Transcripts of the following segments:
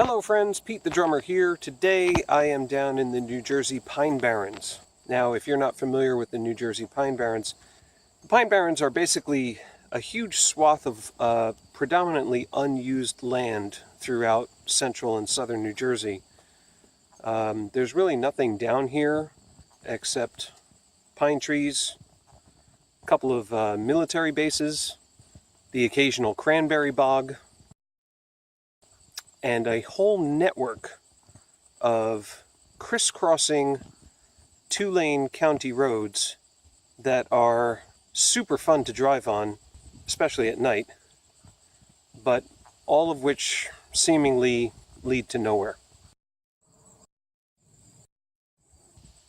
Hello friends, Pete the drummer here. Today I am down in the New Jersey Pine Barrens. Now if you're not familiar with the New Jersey Pine Barrens, the Pine Barrens are basically a huge swath of predominantly unused land throughout central and southern New Jersey. There's really nothing down here except pine trees, a couple of military bases, the occasional cranberry bog, and a whole network of crisscrossing two-lane county roads that are super fun to drive on, especially at night, but all of which seemingly lead to nowhere.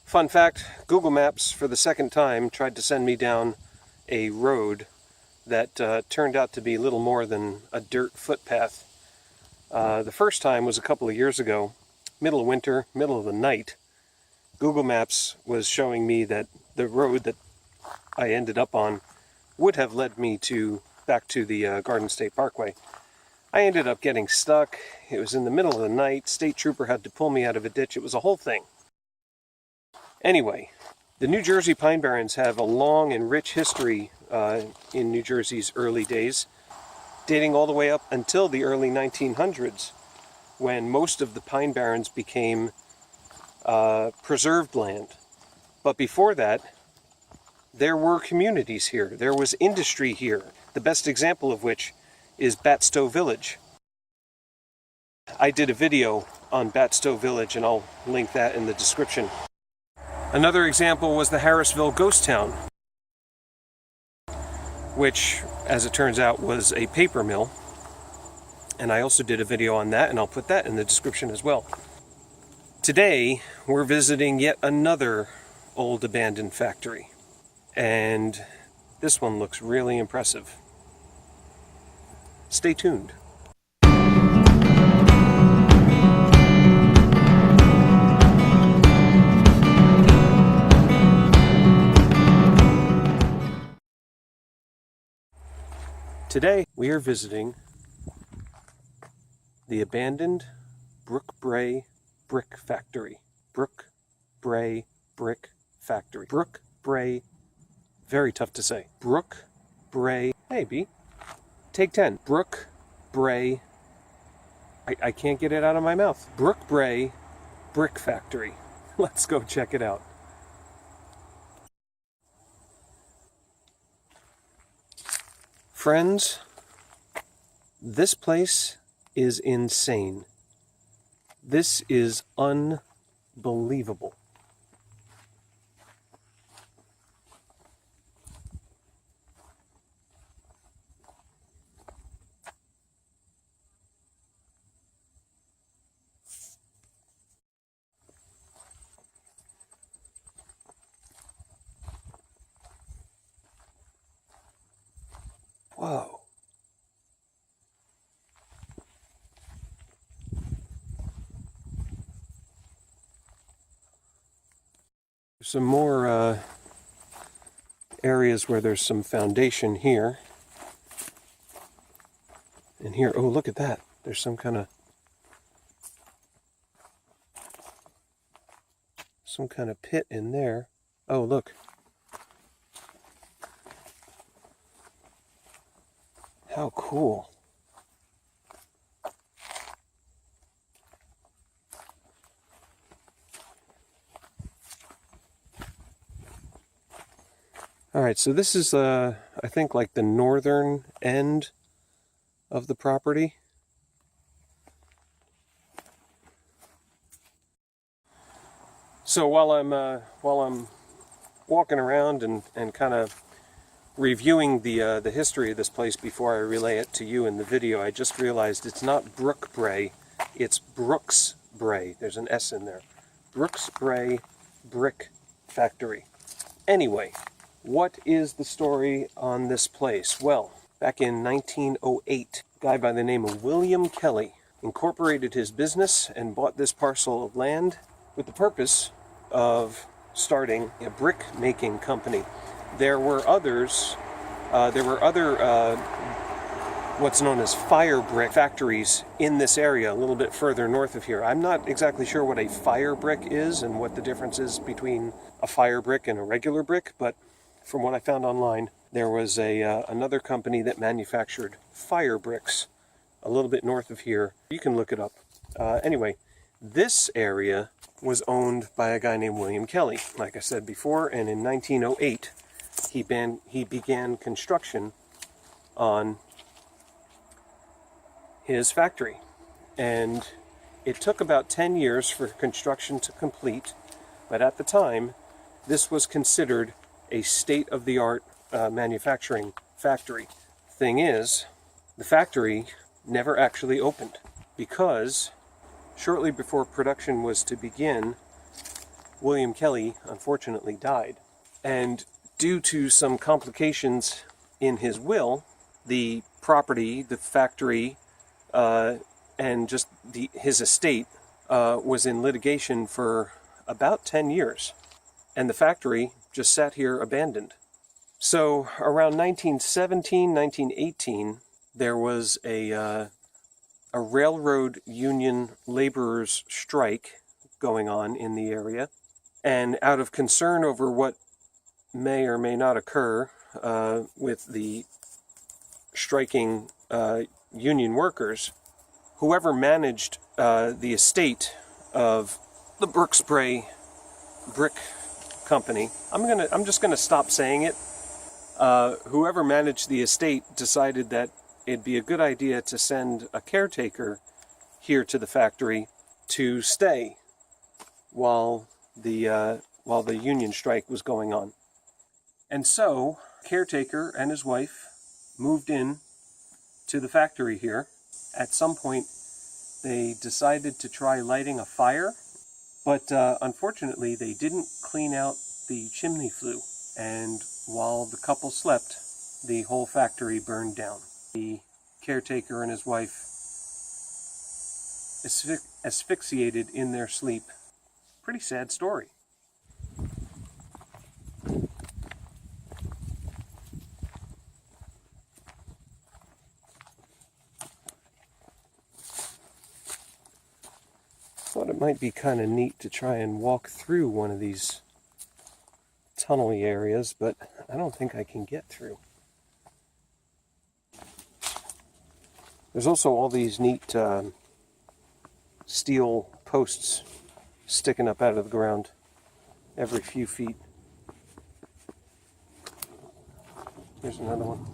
Fun fact, Google Maps for the second time tried to send me down a road that turned out to be little more than a dirt footpath. The first time was a couple of years ago, middle of winter, middle of the night. Google Maps was showing me that the road that I ended up on would have led me back to the Garden State Parkway. I ended up getting stuck. It was in the middle of the night. State trooper had to pull me out of a ditch. It was a whole thing. Anyway, the New Jersey Pine Barrens have a long and rich history in New Jersey's early days, dating all the way up until the early 1900s, when most of the Pine Barrens became preserved land. But before that, there were communities here. There was industry here, the best example of which is Brppksbrae Village. I did a video on Brppksbrae Village, and I'll link that in the description. Another example was the Harrisville ghost town, which, as it turns out, was a paper mill. And I also did a video on that, and I'll put that in the description as well. Today, we're visiting yet another old abandoned factory. And this one looks really impressive. Stay tuned. Today, we are visiting the abandoned Brooksbrae Brick Factory. Brooksbrae Brick Factory. Brooksbrae, very tough to say. Brooksbrae, maybe. Take 10. Brooksbrae, I can't get it out of my mouth. Brooksbrae Brick Factory. Let's go check it out. Friends, this place is insane. This is unbelievable. Whoa. Some more areas where there's some foundation here. And here, oh, look at that. There's some kind of pit in there. Oh, look. How cool. Alright, so this is, I think, like the northern end of the property. So while I'm walking around and kind of reviewing the history of this place before I relay it to you in the video, I just realized it's not Brooksbrae, it's Brooksbrae. There's an S in there. Brooksbrae Brick Factory. Anyway, what is the story on this place? Well, back in 1908, a guy by the name of William Kelly incorporated his business and bought this parcel of land with the purpose of starting a brick making company. There were other what's known as fire brick factories in this area a little bit further north of here. I'm not exactly sure what a fire brick is and what the difference is between a fire brick and a regular brick, but from what I found online, there was another company that manufactured fire bricks a little bit north of here. You can look it up. Anyway, this area was owned by a guy named William Kelly, like I said before, and in 1908 he began construction on his factory. And it took about 10 years for construction to complete, but at the time, this was considered a state-of-the-art manufacturing factory. Thing is, the factory never actually opened because shortly before production was to begin, William Kelly unfortunately died. And due to some complications in his will, the property, the factory, and just his estate was in litigation for about 10 years. And the factory just sat here abandoned. So around 1917, 1918, there was a railroad union laborers strike going on in the area. And out of concern over what may or may not occur with the striking union workers, whoever managed the estate of the Brooksbrae Brick Company, I'm just gonna stop saying it. Whoever managed the estate decided that it'd be a good idea to send a caretaker here to the factory to stay while the union strike was going on. And so, caretaker and his wife moved in to the factory here. At some point, they decided to try lighting a fire, but unfortunately, they didn't clean out the chimney flue. And while the couple slept, the whole factory burned down. The caretaker and his wife asphyxiated in their sleep. Pretty sad story. Thought it might be kind of neat to try and walk through one of these tunnel-y areas, but I don't think I can get through. There's also all these neat steel posts sticking up out of the ground every few feet. Here's another one.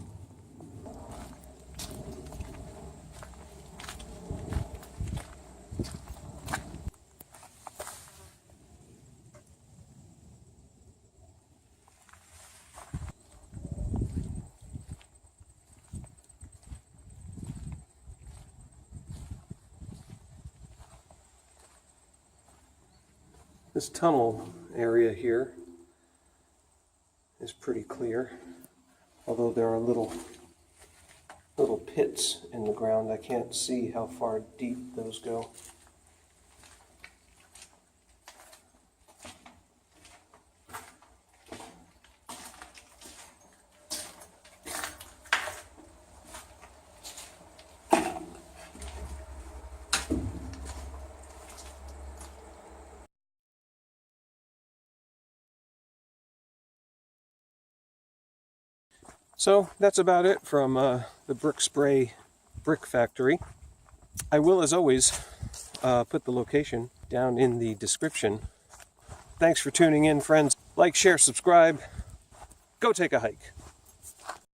This tunnel area here is pretty clear, although there are little pits in the ground. I can't see how far deep those go. So that's about it from the Brooksbrae Brick Factory. I will, as always, put the location down in the description. Thanks for tuning in, friends. Like, share, subscribe. Go take a hike.